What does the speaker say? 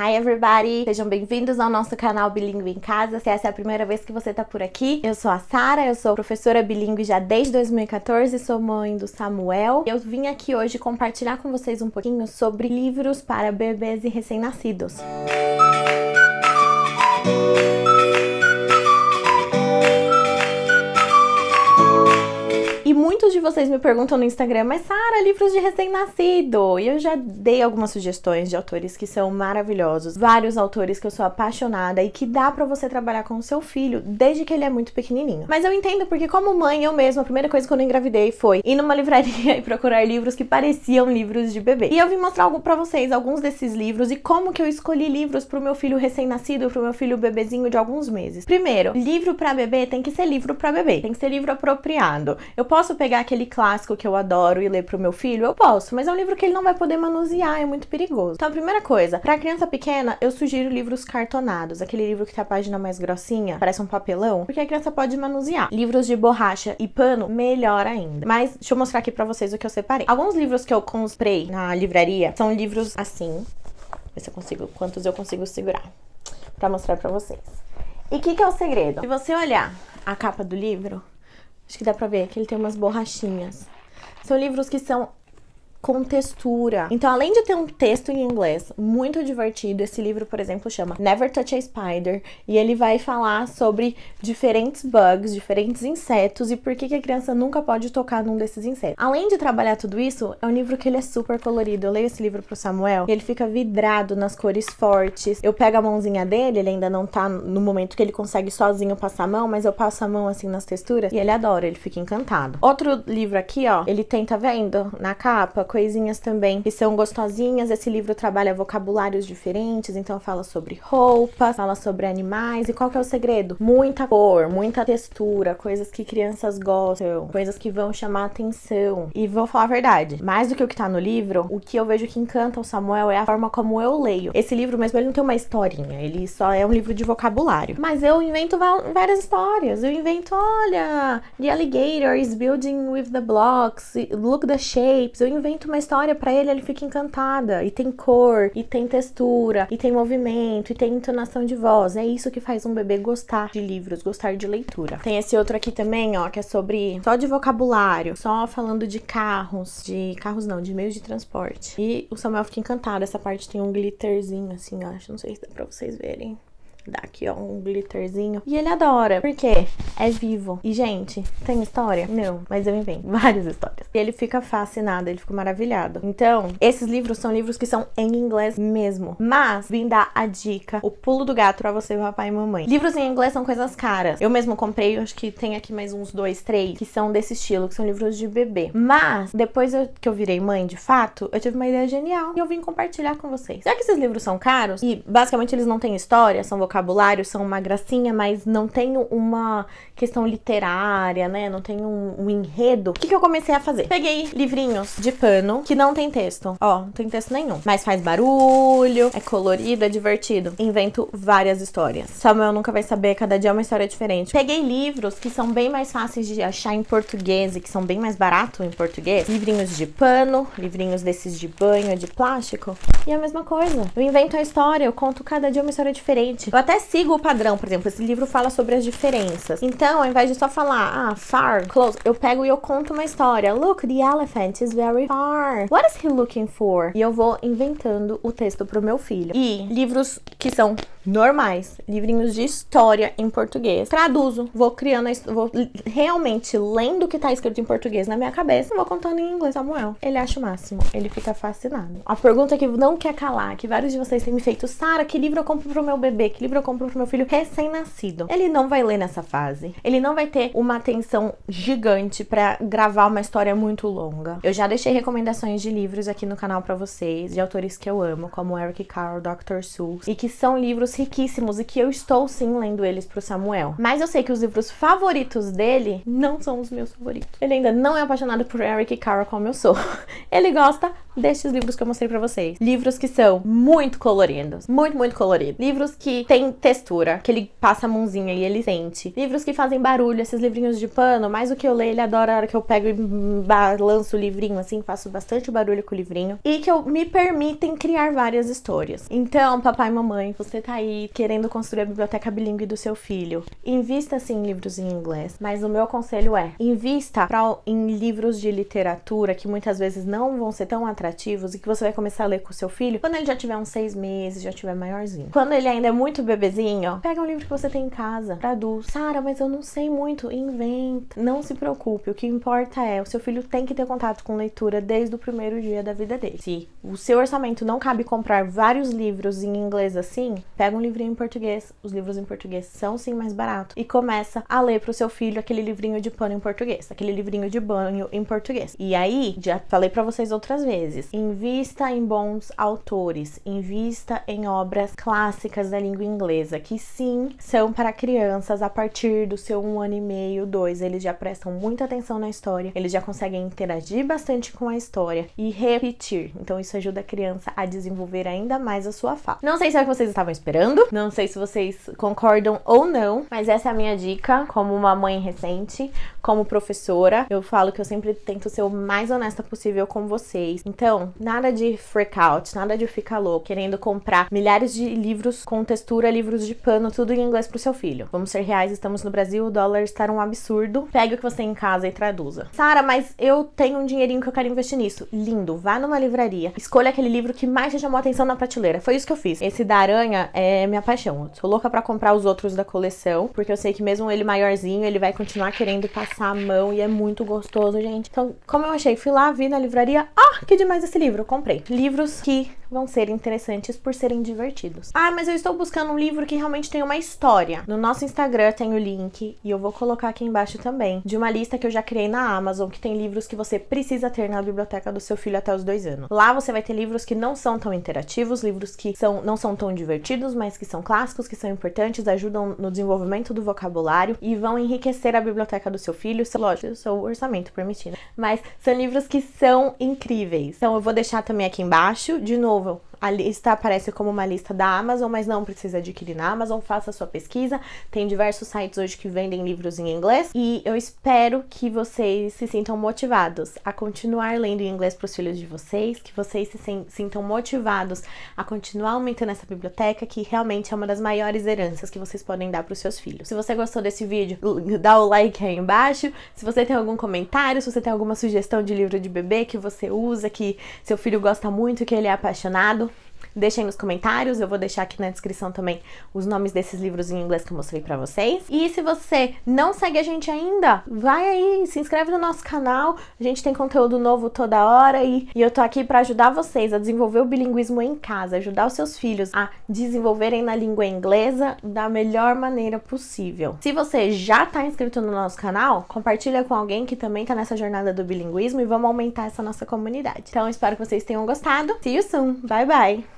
Hi everybody! Sejam bem-vindos ao nosso canal Bilíngue em Casa. Se essa é a primeira vez que você tá por aqui, eu sou a Sara, eu sou professora bilíngue já desde 2014, sou mãe do Samuel. Eu vim aqui hoje compartilhar com vocês um pouquinho sobre livros para bebês e recém-nascidos. E muitos de vocês me perguntam no Instagram, mas Sara, livros de recém-nascido? E eu já dei algumas sugestões de autores que são maravilhosos, vários autores que eu sou apaixonada e que dá pra você trabalhar com o seu filho desde que ele é muito pequenininho. Mas eu entendo porque como mãe, eu mesma, a primeira coisa quando eu engravidei foi ir numa livraria e procurar livros que pareciam livros de bebê. E eu vim mostrar algo pra vocês, alguns desses livros e como que eu escolhi livros pro meu filho recém-nascido, pro meu filho bebezinho de alguns meses. Primeiro, livro pra bebê tem que ser livro pra bebê, tem que ser livro apropriado. Eu posso pegar aquele clássico que eu adoro e ler pro meu filho? Eu posso, mas é um livro que ele não vai poder manusear, é muito perigoso. Então, a primeira coisa, pra criança pequena, eu sugiro livros cartonados, aquele livro que tem a página mais grossinha, parece um papelão, porque a criança pode manusear. Livros de borracha e pano, melhor ainda. Mas, deixa eu mostrar aqui pra vocês o que eu separei. Alguns livros que eu comprei na livraria são livros assim, ver se eu consigo, quantos eu consigo segurar, pra mostrar pra vocês. E o que é o segredo? Se você olhar a capa do livro, acho que dá pra ver que ele tem umas borrachinhas. São livros que são com textura. Então, além de ter um texto em inglês muito divertido, esse livro, por exemplo, chama Never Touch a Spider. E ele vai falar sobre diferentes bugs, diferentes insetos e por que a criança nunca pode tocar num desses insetos. Além de trabalhar tudo isso, é um livro que ele é super colorido. Eu leio esse livro pro Samuel e ele fica vidrado nas cores fortes. Eu pego a mãozinha dele, ele ainda não tá no momento que ele consegue sozinho passar a mão, mas eu passo a mão assim nas texturas e ele adora, ele fica encantado. Outro livro aqui, ó, ele tem, tá vendo? Na capa, coisinhas também que são gostosinhas. Esse livro trabalha vocabulários diferentes, então fala sobre roupas, fala sobre animais. E qual que é o segredo? Muita cor, muita textura, coisas que crianças gostam, coisas que vão chamar atenção. E vou falar a verdade, mais do que o que tá no livro, o que eu vejo que encanta o Samuel é a forma como eu leio. Esse livro mesmo, ele não tem uma historinha, ele só é um livro de vocabulário. Mas eu invento várias histórias. Eu invento, olha, the alligator is building with the blocks, look the shapes. Eu invento uma história pra ele, ele fica encantada. E tem cor, e tem textura, e tem movimento, e tem entonação de voz. É isso que faz um bebê gostar de livros, gostar de leitura. Tem esse outro aqui também, ó, que é sobre só de vocabulário, só falando de carros não, de meios de transporte. E o Samuel fica encantado. Essa parte tem um glitterzinho assim, ó, acho, não sei se dá pra vocês verem. Dá aqui, ó, um glitterzinho. E ele adora, porque é vivo. E, gente, tem história? Não, mas eu invento várias histórias. E ele fica fascinado, ele fica maravilhado. Então, esses livros são livros que são em inglês mesmo. Mas, vim dar a dica, o pulo do gato pra você, papai e mamãe. Livros em inglês são coisas caras. Eu mesmo comprei, acho que tem aqui mais uns 2, 3, que são desse estilo, que são livros de bebê. Mas, depois que eu virei mãe, de fato, eu tive uma ideia genial. E eu vim compartilhar com vocês. Já que esses livros são caros, e basicamente eles não têm história, são vocabulário, são uma gracinha, mas não tem uma questão literária, né? Não tem um enredo. O que eu comecei a fazer? Peguei livrinhos de pano que não tem texto. Ó, não tem texto nenhum. Mas faz barulho, é colorido, é divertido. Invento várias histórias. Samuel nunca vai saber, cada dia é uma história diferente. Peguei livros que são bem mais fáceis de achar em português e que são bem mais baratos em português. Livrinhos de pano, livrinhos desses de banho, de plástico. E a mesma coisa. Eu invento a história, eu conto cada dia uma história diferente. Eu até sigo o padrão, por exemplo, esse livro fala sobre as diferenças. Então, ao invés de só falar, far, close, eu pego e eu conto uma história. Look, the elephant is very far. What is he looking for? E eu vou inventando o texto pro meu filho. E livros que são normais, livrinhos de história em português. Traduzo, vou criando, vou realmente lendo o que tá escrito em português na minha cabeça e vou contando em inglês. Samuel, ele acha o máximo, ele fica fascinado. A pergunta que não quer calar, que vários de vocês têm me feito, Sara, que livro eu compro pro meu bebê? Que livro eu compro pro meu filho recém-nascido? Ele não vai ler nessa fase, ele não vai ter uma atenção gigante pra gravar uma história muito longa. Eu já deixei recomendações de livros aqui no canal pra vocês, de autores que eu amo, como Eric Carle, Dr. Seuss, e que são livros riquíssimos e que eu estou sim lendo eles pro Samuel. Mas eu sei que os livros favoritos dele não são os meus favoritos. Ele ainda não é apaixonado por Eric Carle como eu sou. Ele gosta destes livros que eu mostrei pra vocês. Livros que são muito coloridos, muito coloridos. Livros que tem textura, que ele passa a mãozinha e ele sente. Livros que fazem barulho, esses livrinhos de pano, mais do que eu leio, ele adora a hora que eu pego e balanço o livrinho, assim, faço bastante barulho com o livrinho. E que me permitem criar várias histórias. Então, papai e mamãe, você tá aí querendo construir a biblioteca bilíngue do seu filho. Invista, sim, em livros em inglês, mas o meu conselho é, invista em livros de literatura que muitas vezes não vão ser tão atrativos e que você vai começar a ler com o seu filho quando ele já tiver uns 6 meses, já tiver maiorzinho. Quando ele ainda é muito bebezinho, pega um livro que você tem em casa, pra adulto. Sara, mas eu não sei muito. Inventa. Não se preocupe, o que importa é, o seu filho tem que ter contato com leitura desde o primeiro dia da vida dele. Se o seu orçamento não cabe comprar vários livros em inglês assim, pega um livrinho em português. Os livros em português são sim mais baratos. E começa a ler pro seu filho aquele livrinho de pano em português, aquele livrinho de banho em português. E aí, já falei pra vocês outras vezes, invista em bons autores, invista em obras clássicas da língua inglesa, que sim, são para crianças a partir do seu 1 ano e meio, 2. Eles já prestam muita atenção na história, eles já conseguem interagir bastante com a história e repetir. Então isso ajuda a criança a desenvolver ainda mais a sua fala. Não sei se é o que vocês estavam esperando, não sei se vocês concordam ou não, mas essa é a minha dica como uma mãe recente, como professora. Eu falo que eu sempre tento ser o mais honesta possível com vocês. Então, nada de freak out, nada de ficar louco, querendo comprar milhares de livros com textura, livros de pano, tudo em inglês pro seu filho. Vamos ser reais, estamos no Brasil, o dólar está um absurdo. Pegue o que você tem em casa e traduza. Sara, mas eu tenho um dinheirinho que eu quero investir nisso. Lindo, vá numa livraria, escolha aquele livro que mais te chamou a atenção na prateleira. Foi isso que eu fiz. Esse da aranha é minha paixão. Eu sou louca pra comprar os outros da coleção, porque eu sei que mesmo ele maiorzinho, ele vai continuar querendo passar a mão e é muito gostoso, gente. Então, como eu achei, fui lá, vi na livraria, que demais esse livro, eu comprei. Livros que vão ser interessantes por serem divertidos. Mas eu estou buscando um livro que realmente tem uma história. No nosso Instagram tem o link, e eu vou colocar aqui embaixo também, de uma lista que eu já criei na Amazon, que tem livros que você precisa ter na biblioteca do seu filho até os 2 anos. Lá você vai ter livros que não são tão interativos, livros que não são tão divertidos, mas que são clássicos, que são importantes, ajudam no desenvolvimento do vocabulário e vão enriquecer a biblioteca do seu filho. Lógico, o seu orçamento permitindo. Mas são livros que são incríveis. Então eu vou deixar também aqui embaixo, de novo, a lista aparece como uma lista da Amazon, mas não precisa adquirir na Amazon, faça a sua pesquisa. Tem diversos sites hoje que vendem livros em inglês e eu espero que vocês se sintam motivados a continuar lendo em inglês para os filhos de vocês, que vocês se sintam motivados a continuar aumentando essa biblioteca, que realmente é uma das maiores heranças que vocês podem dar para os seus filhos. Se você gostou desse vídeo, dá o like aí embaixo. Se você tem algum comentário, se você tem alguma sugestão de livro de bebê que você usa, que seu filho gosta muito, que ele é apaixonado, deixem nos comentários, eu vou deixar aqui na descrição também os nomes desses livros em inglês que eu mostrei pra vocês. E se você não segue a gente ainda, vai aí, se inscreve no nosso canal, a gente tem conteúdo novo toda hora e eu tô aqui pra ajudar vocês a desenvolver o bilinguismo em casa, ajudar os seus filhos a desenvolverem na língua inglesa da melhor maneira possível. Se você já tá inscrito no nosso canal, compartilha com alguém que também tá nessa jornada do bilinguismo e vamos aumentar essa nossa comunidade. Então, espero que vocês tenham gostado. See you soon. Bye, bye!